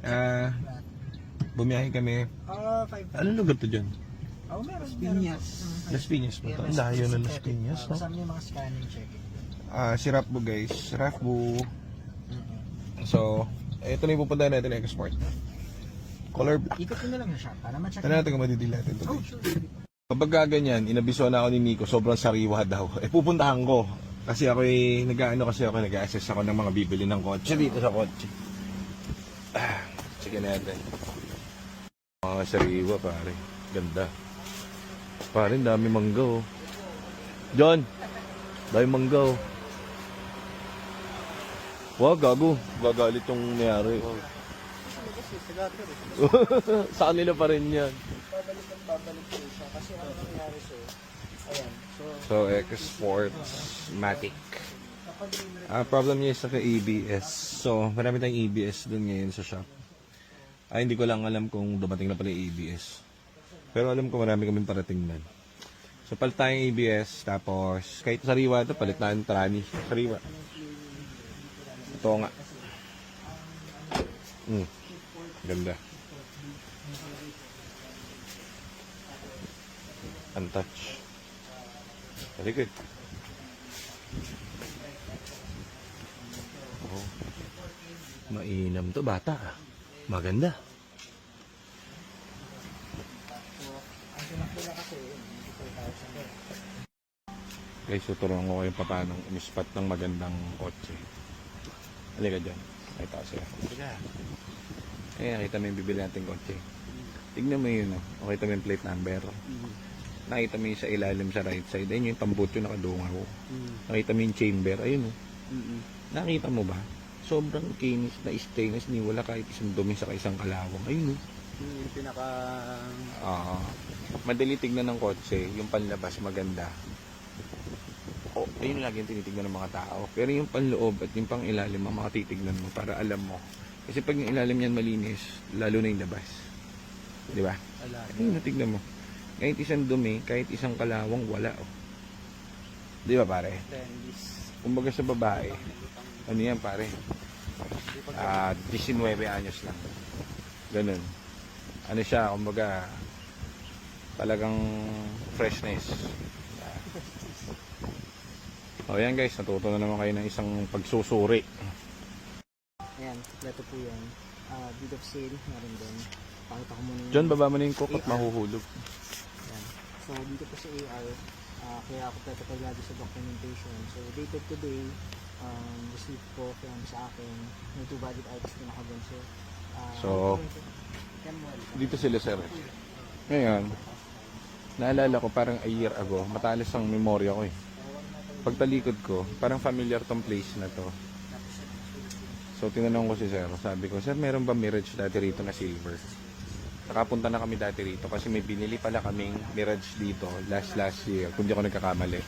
Ah, bumiyahe kami. 5. Anong lugar to dyan? Meron. Piñas. Las Piñas ba to? Ang layo na Las Piñas, no? Kasama niyo yung mga scanning checking. Si Rapbo guys. Rapbo. So, ito na yung pupuntahan natin na export. Color black. Ikot ko na lang yung shop para ma-check. Tignan natin kung madidil natin ito. Oh, sure. Kapag ganyan, inabiso na ako ni Nico, sobrang sariwa daw. Pupuntahan ko. Kasi ako nag-a-assess ako ng mga bibili ng kotse dito sa kotse. Sige natin. Mga sariwa pare. Ganda. Pare, dami mangga oh. John! Dami mangga oh. Wag, gago. Gagalit yung nangyari. Sa kanila pa rin yan. Babalik ko siya kasi ano nangyari siya. Ayan. So, X-Sports Matic. Problem niya is sa ABS. So, marami tayong ABS dun ngayon sa shop. Hindi ko lang alam kung dumating na pala yung ABS. Pero alam ko marami kaming parating nun. So, palit tayong ABS. Tapos, kahit sariwa ito, palit na yung trani. Sariwa. Ito nga. Ganda. Untouch. Very good. Oh. Mainam to bata. Maganda. Ang pinakula kasi, Guys, tuturuan ko kayo paano umispat ng magandang kotse. Halika dyan. Ay, taas sila. Halika. Nakita mo yung bibili natin kotse. Tignan mo yun. Nakita mo yung plate number. Nakita mo yung sa ilalim sa right side. Ayun yung tambutso nakadungaw. Nakita mo yung chamber. Ayun o. Nakita mo ba? Sobrang kinis na stainless. Ni wala kahit isang dumi sa isang kalawang. Ayun o. yung pinaka... Madali tignan ng kotse. Yung panlabas maganda. Ayun lagi yung tinitignan ng mga tao. Pero yung panloob at yung pang ilalim ang mga titignan mo para alam mo. Kasi pag yung ilalim yan malinis, lalo na yung labas. Di ba? Ayun, tignan mo. Kahit isang dumi, kahit isang kalawang, wala. Di ba pare? Kumbaga sa babae, ano yan pare? 19 anyos lang. Ganun. Ano siya, kumbaga, talagang freshness. O yan guys, natuto na naman kayo ng isang pagsusuri. Ayan, kompleto po yan. Deed of sale, meron din. Pakita ko muna yung... John, baba mo na yung cook at mahuhulog. Ayan. So, dito po sa AR, kaya kompleto pa lagi sa documentation. So, dated today, receipt po from sa akin. May 2 valid items din ako dun. So, dito sila sir. Ngayon, naalala ko parang a year ago, matalas ang memorya ko eh. Pagtalikod ko, parang familiar tong place na to. So, tinanong ko si sir. Sabi ko, sir, meron ba Mirage dati rito na silver? Nakapunta na kami dati rito kasi may binili pala kaming Mirage dito last year, kung di ako nagkakamali.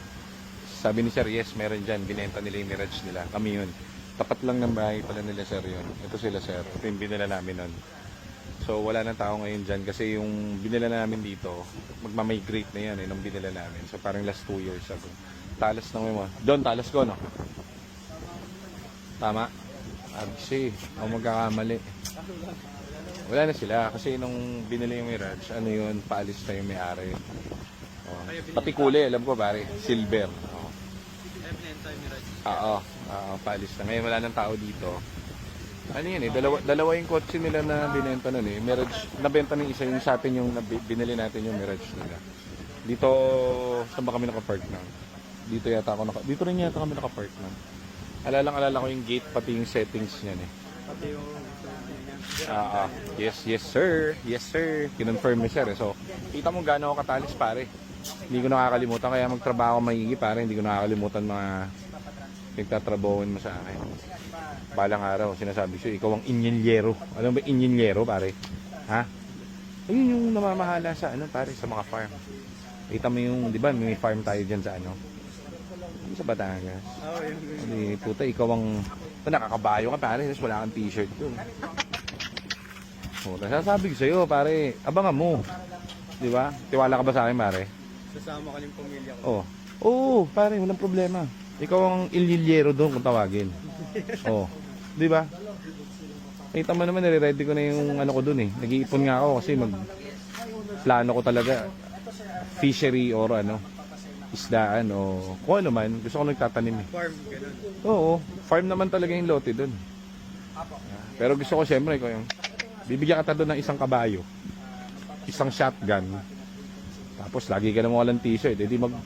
Sabi ni sir, yes, meron dyan. Binenta nila yung Mirage nila. Kami yun. Tapat lang ng bahay pala nila sir yun. Ito sila sir. Ito yung binila namin nun. So, wala nang tao ngayon dyan kasi yung binila namin dito, magmamigrate na yan nung binila namin. So, parang last 2 years ago. Talas ng mo. Don, talas ko, no? Tama? Kasi, ako magkakamali. Wala na sila. Kasi nung binili yung Mirage, ano yun, paalis na yung may-ari. Pati kulay, alam ko, pare. Silver. Paalis na. Ngayon, wala nang tao dito. Ano yan eh, dalawa yung kotse nila na binenta nun eh. Mirage, nabenta ng isa yung sa atin yung binili natin yung Mirage nila. Dito, saan ba kami nakapark na? Dito rin yata kami nakapark na. Alala ko yung gate, pati yung settings niyan eh. Pati yung... Yes sir. Yes sir. Kinonfirm ni sir eh. So, kita mo gaano ako katalis pare. Hindi ko nakakalimutan, kaya magtrabaho maigi pare. Hindi ko nakakalimutan mga nagtatrabahoin mo sa akin. Balang araw, sinasabi siya, ikaw ang inyenyero. Alam ba inyenyero pare? Ha? Ayun yung namamahala sa ano pare, sa mga farm. Kita mo yung, di ba, may farm tayo dyan sa ano? Sa Batangas. Hindi, puta, ikaw ang nakakabayo ka pare, tapos wala kang t-shirt dun. Nasasabi ko sa'yo pare, abangan mo. Di ba? Tiwala ka ba sa akin pare? Sasama ka yung pamilya ko. Oo, pare, walang problema. Ikaw ang inyenyero doon kung tawagin. Di ba? Kita mo naman, nire-ready ko na yung ano ko dun eh. Nag-iipon nga ako kasi plano ko talaga fishery or ano, isdaan o kung ano man. Gusto ko nagtatanim eh. Farm, ganun. Oo, farm naman talaga yung lote dun. Pero gusto ko siyempre ko yung bibigyan ka doon ng isang kabayo, isang shotgun, tapos lagi ka naman walang t-shirt, edi ang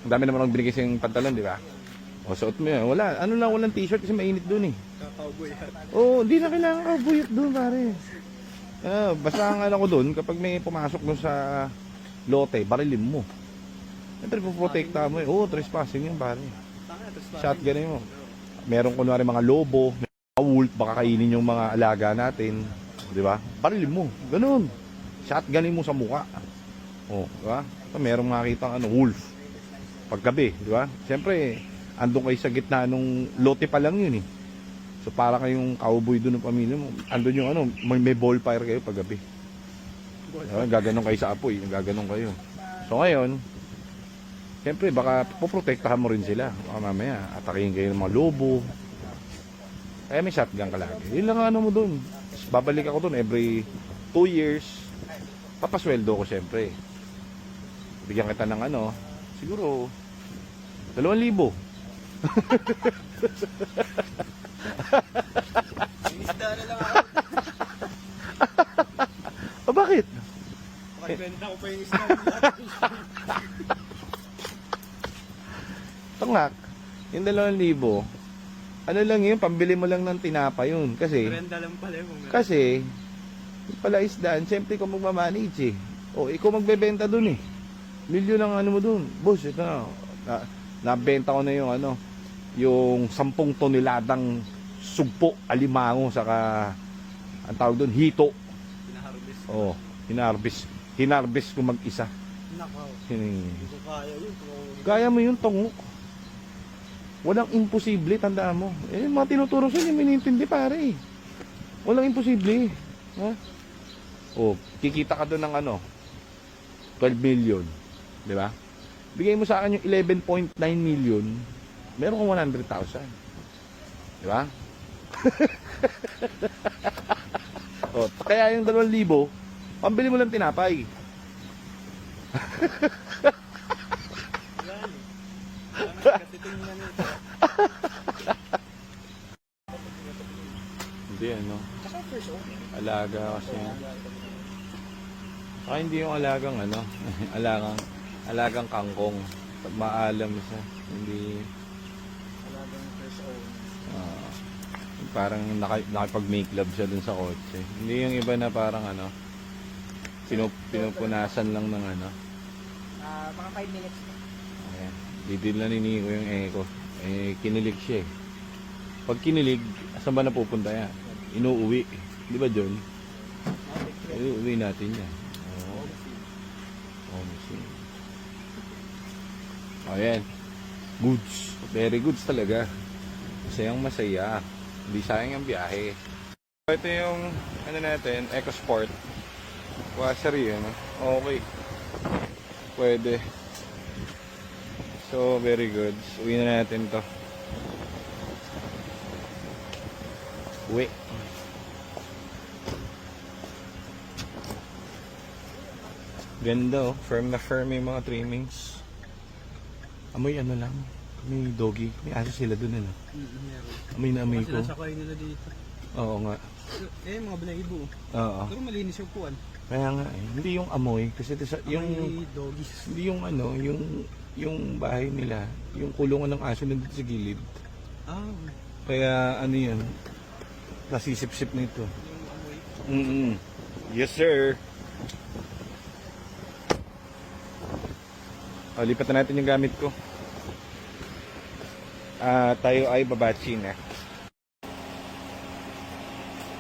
dami naman ang binigay sa yung pantalon, di ba? O suot mo yan, wala, ano lang walang t-shirt kasi mainit doon eh. Kakauboy yan. Oo, hindi na kailangan kabuyot doon pare. Basta ang ano ko doon, kapag may pumasok doon sa lote, barilin mo. Siyempre puprotekta mo eh. Oo, trespassing yun pare. Shotgun mo. Meron kunwari mga lobo, mga wolf, baka kainin yung mga alaga natin. Di ba? Barilin mo. Ganun. Shotgunin mo sa mukha. Oh, di ba? Merong makita ano, wolf. Paggabi, di ba? Siyempre, andun kayo sa gitna nung lote pa lang yun eh. So para kayong cowboy doon ng pamilya mo. Andun yung ano, may bonfire kayo paggabi. Diba? Gaganon kayo sa apoy, gaganon kayo. So ngayon, siyempre baka poprotektahan mo rin sila. Baka mamaya, atakihin kayo ng mga lobo. Kaya may shotgun ka lagi. Yun lang ang ano mo doon. Babalik ako doon every 2 years. Papasweldo ko siyempre. Bigyan kita ng ano, siguro 2,000. Sinisda na lang ako. O bakit? Makibenta ko pa yung isda. Tangak, yung 2,000, ano lang yun, pambili mo lang ng tinapa yun. Kasi, Renta lang pala yung kasi, yung pala isdaan, siyempre ikaw magmamanage eh. O, ikaw magbebenta dun eh. Milyon ang ano mo dun. Boss, ito na, nabenta ko na yung ano, yung 10 toneladang sugpo, alimango, saka, ang tawag dun, hito. Pinaharvest. O, hinarbis ko mag-isa. Nakaw. Hin- Hindi ko kaya yun. Kaya mo yung tungok. Walang imposible, tandaan mo. Eh, mga tinuturo sa inyo, minintindi pare. Walang imposible. Ha? O, kikita ka doon ng ano, 12 million. Di ba? Bigay mo sa akin yung 11.9 million, meron kang 100,000. Di ba? O, kaya yung 2,000, pambili mo lang tinapay. Kasi tingnan nito. Hindi ano, Saka first owner. alaga kasi. Saka hindi yung alagang ano, alagang kangkong. Pag maalam siya, hindi Talagang first owner. parang nakipag-make love siya dun sa kotse. Hindi yung iba na parang ano, pinupunasan lang ng ano. Mga 5 minutes. Ayan. Didil na ni Nico yung eco. Eh, kinilig siya eh. Pag kinilig, saan ba napupunta yan? Inuuwi. Di ba, John? Inuuwi natin yan. Oo. Oh, ayan. Goods. Very goods talaga. Masayang masaya. Hindi sayang ang biyahe. Ito yung, ano natin, EcoSport. Washer yun. Okay. Pwede. So, very good. Uwi na natin to. Uwi. Ganda oh. Firm na firm yung mga trimmings. Amoy ano lang. May doggy. May aso sila dun ano. Amoy na amoy ko. Sinasakay nila dito. Oo nga. Eh, mga balahibo. Oo. Pero malinis yung puwan. Kaya nga eh. Hindi yung amoy. Kasi yung... May doggies. Hindi yung ano, yung bahay nila, yung kulungan ng aso nandito sa gilid. Ah, Kaya ano yun, nasisip-sip nito. yung amoy. Yes sir. O, lipat na natin yung gamit ko. Tayo ay babachi na.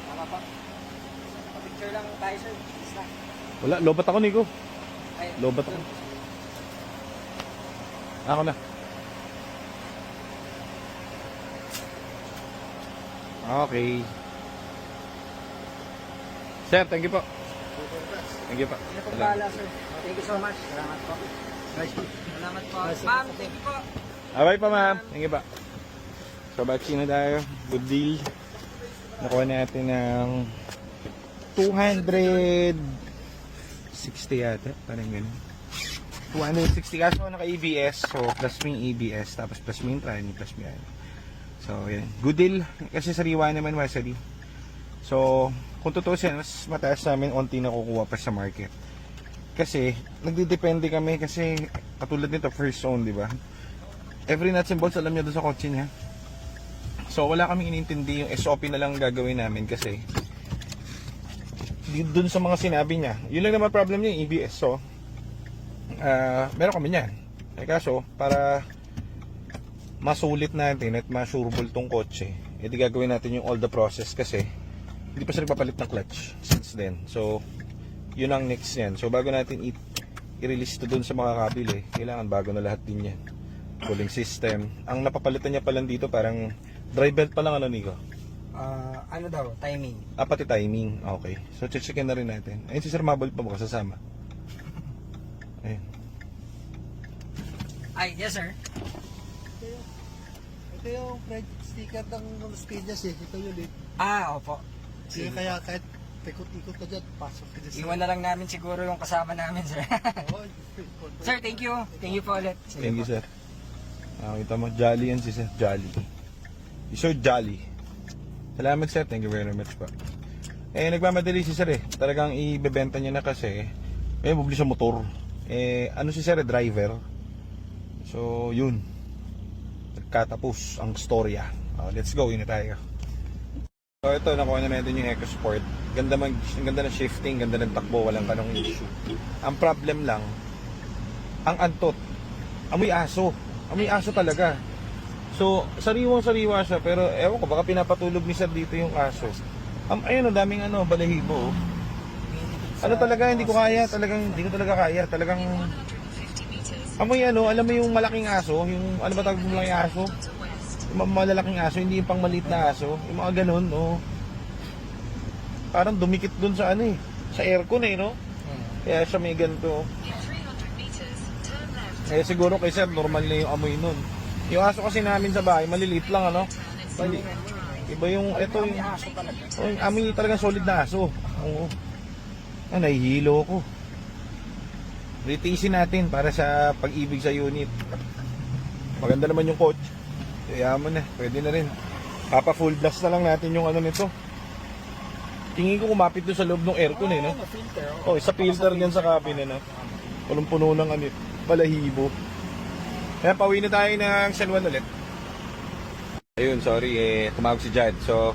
Tama pa. Picture lang tayo sir. Isa. Wala, lobat ako Nico. Ay, Lobat ako. Ako na. Okay. Sir, thank you po. Thank you po. Sino pong bahala sir? Thank you so much. Salamat po. Salamat po. Ma'am, thank you po. Bye pa ma'am. Thank you po. So, bachi na tayo. Good deal. Nakuha natin ng 260 yata. Parang ganun. 260 kaso naka-ABS. So, plus mo yung ABS. Tapos plus mo yung tranny. Plus mo yan. So, yan. Good deal. Kasi sariwa naman, Wasari. So, kung tutusin, mas mataas namin onti na kukuha pa sa market. Kasi, nagdidepende kami kasi katulad nito, first zone, di ba? Every nuts and bolts, alam niya doon sa kotse niya. So, wala kaming inintindi yung SOP na lang gagawin namin kasi doon sa mga sinabi niya. Yun lang naman problem niya, yung EBS. So, meron kami niyan. Kaso, para masulit natin at masureball tong kotse, edi gagawin natin yung all the process kasi hindi pa siya nagpapalit ng clutch since then. So, yun ang next yan. So, bago natin i-release to dun sa mga kabili, kailangan bago na lahat din yan. Cooling system. Ang napapalitan niya pa lang dito, parang dry belt pa lang, ano, Nico? Ano daw, timing. Pati timing. Okay. So, checkin na rin natin. Ayun, si Sir Mabel pa ba kasama? Ayun. Ay, yes sir. Ito yung project sticker ng Speedias eh. Ito yun eh. Opo. Kaya kahit ikot-ikot ka dyan, pasok ka dyan. Iwan na lang namin siguro yung kasama namin, sir. Oo, Sir, thank you. Thank you po ulit. Thank you, sir. Kita mo, jolly yan si Sir. Jolly. Si Sir Jolly. Salamat, sir. Thank you very much po. Nagmamadali si Sir eh. Talagang ibebenta niya na kasi bubli sa motor. Ano si Sir, driver. So, yun. Nagkatapos ang storya. Let's go, yun na tayo. So, ito, nakuha na natin yung EcoSport. Ganda ng shifting, ganda ng takbo, walang kanong issue. Ang problem lang, ang antot, amoy aso. Amoy aso talaga. So, sariwang-sariwa siya, pero ewan ko, baka pinapatulog ni Sir dito yung aso. Ayun, daming balahibo. Ano talaga, hindi ko kaya. Hindi ko talaga kaya. Talagang, amoy alam mo yung malaking aso, yung, ano ba tawag mo lang yung aso? Yung malalaking aso, hindi yung pang maliit na aso. Yung mga ganun, parang dumikit dun sa sa aircon no? Kaya siya may ganito. Siguro kay Sir, normal na yung amoy nun. Yung aso kasi namin sa bahay, maliliit lang, Iba yung, ito yung amoy talagang solid na aso. Oo. Nahihilo ko. Ritisin natin para sa pag-ibig sa unit. Maganda naman yung coach. Kaya mo na, pwede na rin. Papa full blast na lang natin yung nito. Tingin ko kumapit doon sa loob ng aircon no? Isa filter dyan sa cabin punong-puno ng balahibo. Kaya pauwi na tayo ng San Juan ulit. Ayun, sorry tumawag si Jad. So,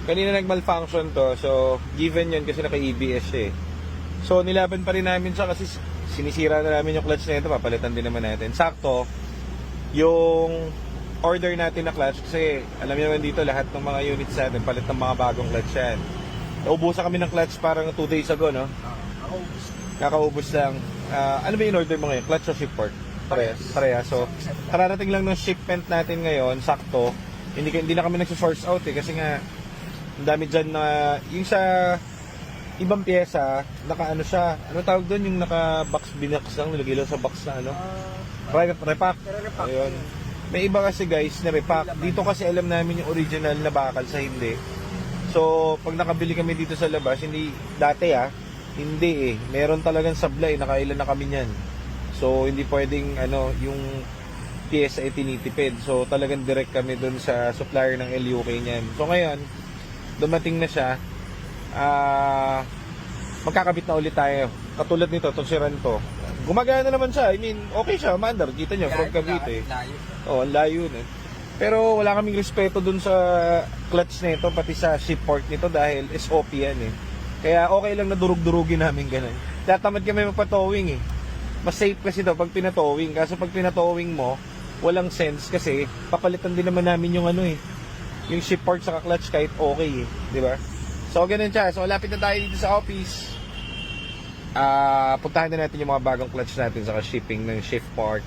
kanina nag-malfunction to. So, given yun kasi naka-EBS siya So, nilaban pa rin namin siya kasi sinisira na namin yung clutch na ito. Papalitan din naman natin. Sakto, yung order natin na clutch kasi alam niyo naman dito lahat ng mga units natin palit ng mga bagong clutch yan. Naubusan kami ng clutch parang 2 days ago, no? Kakaubos lang. Ano ba yung order mo ngayon? Clutch o ship port? Pareha. So, kararating lang ng shipment natin ngayon, sakto. Hindi na kami nagsisource out kasi nga ang dami dyan na yung sa ibang pyesa, siya, ano tawag doon? Yung naka-box binax lang, nilagay lang sa box na repack. Ayun. May iba kasi guys na repack. Dito kasi alam namin yung original na bakal sa hindi. So, pag nakabili kami dito sa labas, hindi, dati hindi meron talagang sablay, nakailan na kami niyan. So, hindi pwedeng, yung pyesa tinitipid. So, talagang direct kami dun sa supplier ng LUK niyan. So, ngayon, dumating na siya, magkakabit na ulit tayo. Katulad nito, itong si Ranto. Gumagana naman siya. I mean, okay siya, mandar. Kita niyo, from Cavite. Ang layo na. Pero wala kaming respeto dun sa clutch nito, pati sa ship port nito dahil SOP yan Kaya okay lang na durug-durugin namin ganun. Tatamad kami magpa-towing Mas safe kasi daw pag pinatowing. Kaso pag pinatowing mo, walang sense kasi papalitan din naman namin yung yung ship port sa clutch kahit okay di ba? So ganun siya. So lapit na tayo dito sa office. Puntahan na natin yung mga bagong clutch natin sa shipping ng shift part.